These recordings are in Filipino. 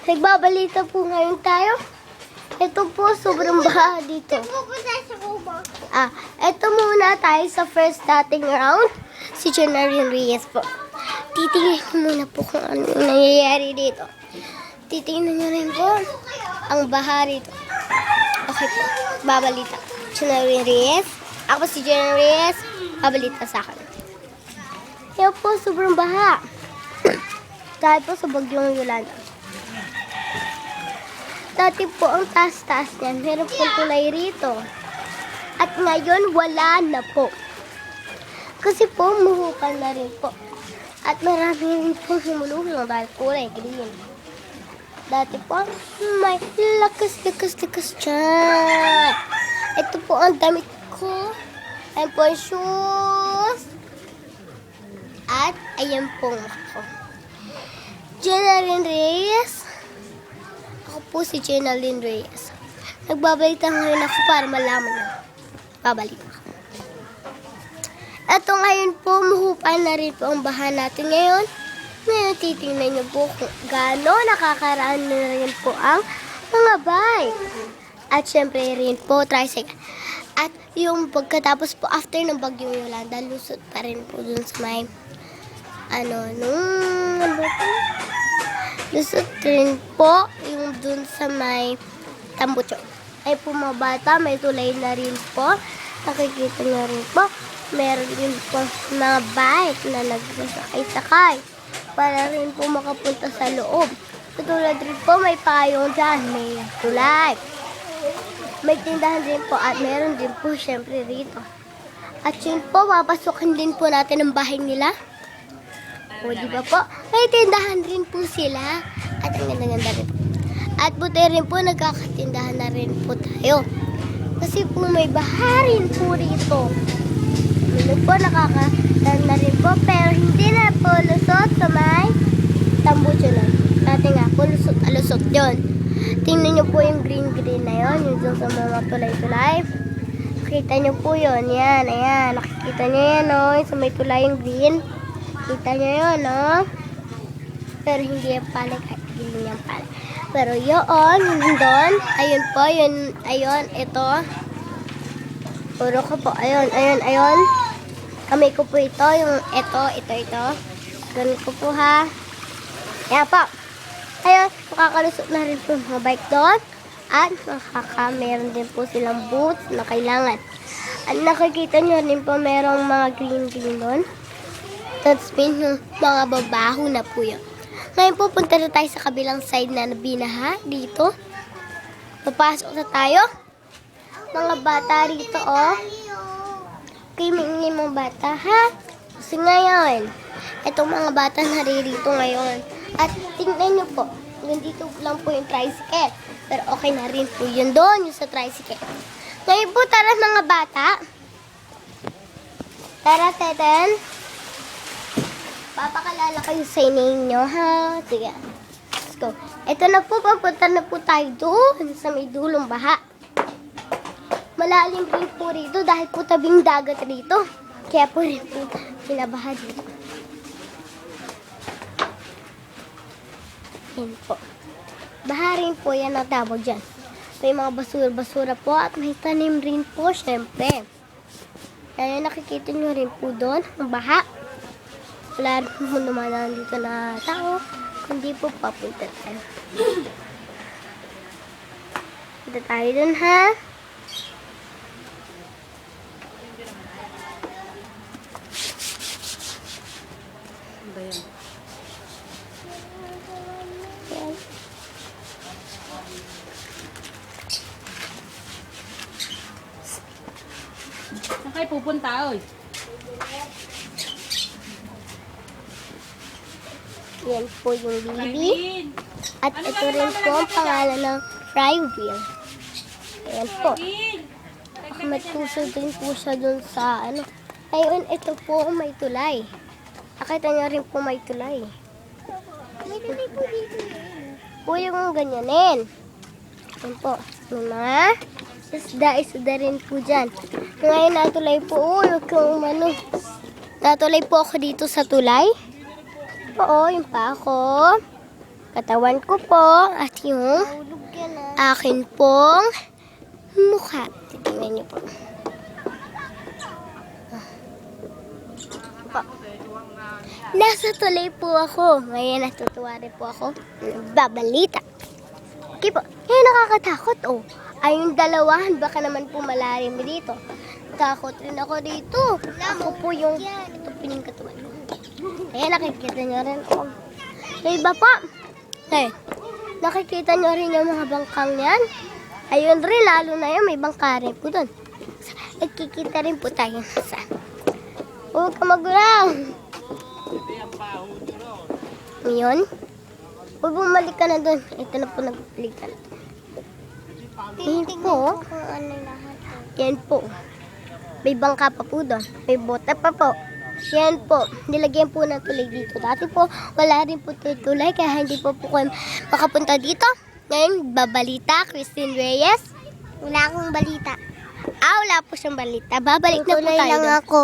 Nagbabalita po ngayon tayo. Ito po, sobrang baha dito. Ito muna tayo sa first starting round. Si Jonarine Reyes po. Titingnan niyo muna po kung ano yung nangyayari dito. Titingnan niyo rin po ang baha dito. Okay po, babalita. Jonarine Reyes. Ako si Jonarine Reyes. Babalita sa akin. Yan po, sobrang baha. Dahil po sa bagyong Yolanda. Dati po ang taas-taas niyan. Meron pong tulay rito. At ngayon, wala na po. Kasi po, muhupan na rin po. At marami rin po humululong dahil kulay green. Dati po, may lakas dyan. Ito po ang damit ko. Ayan po ang shoes. At ayan po ako. Jonarine Reyes. Ako po si Jonarine Reyes. Nagbabalita ngayon ako para malaman niyo. Babalita ako. Ito ngayon po, muhupan na rin po ang baha natin ngayon. Ngayon, titingnan niyo po kung gaano nakakaraan na rin po ang mga bike. At syempre rin po, tricycle. At yung pagkatapos po, after ng bagyong Yolanda, lusot pa rin po dun sa may, lusot rin po yung dun sa may Tambucho. Ay po mga bata, may tulay na rin po. Nakikita nyo rin po. Meron din po mga bike na nagsasakay-sakay para rin po makapunta sa loob. Katulad rin po, may payong dyan, may tulay. May tindahan din po at meron din po syempre rito. At yun po, papasukin din po natin ang bahay nila. O, di ba po? May tindahan rin po sila. At ang ganda-ganda rin po. At buti rin po, nagkakatindahan na rin po tayo. Kasi po may baha rin po rito. Yun po, nakakatindahan na rin po. Pero hindi na po lusot sa may Tambucho na. Dati nga po, lusot yun. Tingnan nyo po yung green-green na yun. Yung dun sa mga tulay-tulay. Nakita nyo po yun. Yan, ayan. Nakikita nyo yan, o. Yung sa may tulay yung green. Kita nyo yun, no? Pero hindi yung pala, hindi yung pala. Pero yun, doon, ayun po, yun, ayun, ito. Puro ko po, ayun. Kamay ko po ito, yung ito. Ganun ko po, ha. Yan po. Ayun, makakalusot na rin po mga bike doon. At meron din po silang boots na kailangan. At nakikita nyo rin po, merong mga green doon. That's mean yung mga babaho na po yun. Ngayon po, punta na tayo sa kabilang side na binaha dito. Papasok na tayo. Mga bata rito, oh. Okay, may mga bata, ha? Kasi ngayon, itong mga bata naririto ngayon. At tingnan nyo po, dito lang po yung tricycle. Pero okay na rin po yun doon, yung sa tricycle. Ngayon po, tara mga bata. Tara, Teten. Papakalala kayo sa inyo, ha? Sige, let's go. Ito na po, papunta na po tayo doon sa may dulong baha. Malalim rin po rito dahil po tabing dagat rito. Kaya po rin po pinabaha dito. Yan po. Baha rin po yan ang tawag dyan. May mga basura-basura po at may tanim rin po, syempre. Kaya nakikita nyo rin po doon, ang baha. Wala rin po naman dito na tao. Kundi po papunta tayo. Punta tayo dun, ha? Ba yan? Saan kayo pupunta, oy? Yan po yung baby. At ito rin po ang pangalan ng fry wheel. Ayan po. Nakamatusod din po siya dun sa Ayun, ito po may tulay. Nakita niyo rin po may tulay. May tulay po dito. Po yung ganyanin. Ayan po. Yung mga isda rin po dyan. Ngayon natulay po. Natulay po ako dito sa tulay. Oo, yung pa ako. katawan ko po at yung akin pong mukha. Titingnan niyo po. Nasa tulay po ako. Ngayon natutuwa rin po ako. Babalita. Okay po. Eh, nakakatakot oh. Ay, yung dalawahan, baka naman po malalim dito. Takot rin ako dito. Ako po yung ito pining katawan ko. Kaya nakikita nyo rin oh. Sa iba po. Eh, nakikita nyo rin yung mga bangkang yan. Ayun rin, lalo na yun, may bangka rin po doon. Nagkikita rin po tayo sa huwag ka magulaw. Ngayon, huwag bumalik ka na doon. Ito na po nagbalik ka na. Yan po. Yan po. May bangka pa po doon. May bota pa po. Yan po. Nilagyan po ng tulay dito. Dati po, wala rin po tulay kaya hindi po kayo makapunta dito. Ngayon, babalita, Christine Reyes. Wala akong balita. Wala po siyang balita. Babalik na po tayo lang doon. Ako.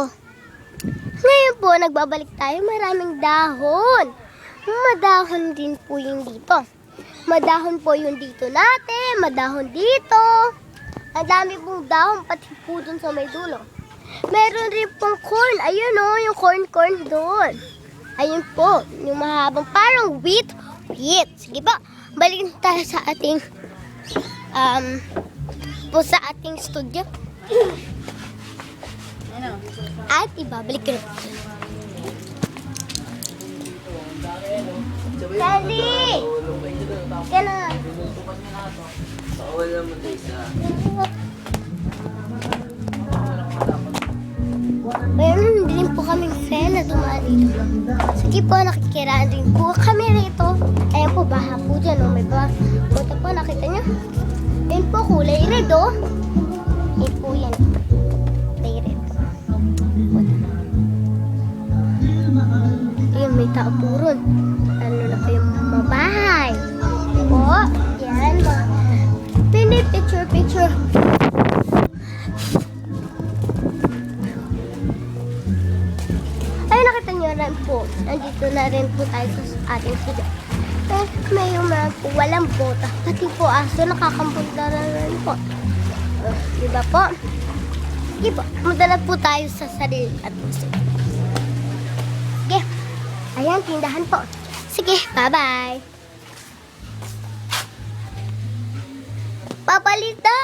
Ngayon po, nagbabalik tayo. Maraming dahon. Madahon din po yung dito. Madahon po yung dito natin. Madahon dito. Ang dami pong dahon, pati po dun sa may dulo. Meron rin pong corn. Ayun o, yung corn doon. Ayun po, yung mahabang parang wheat. Sige po, balik tayo sa ating sa ating studio. At ibabalik ko na po. Sally! Kaya mayroon din po kaming friend na dumaan dito. Sige po, nakikiraan din po kami rito. Ayan po, baha po dyan. Oh. May baha. Buta po, nakita nyo? Ayan po, kulay red oh. Ayan po yan. Kulay red. Buta. Ayan, may tao po ron. Ano na po yung mga bahay. Po, yan. Pindi, picture. Ay, nakita nyo rin po. Nandito na rin po tayo sa ating studio. Eh, may umaran po. Walang bota. Pati po aso, nakakapunta na rin po. Diba po? Sige po. Pumunta na po tayo sa sarili at puso. Sige. Ayan, tindahan po. Sige, bye-bye. Papalita!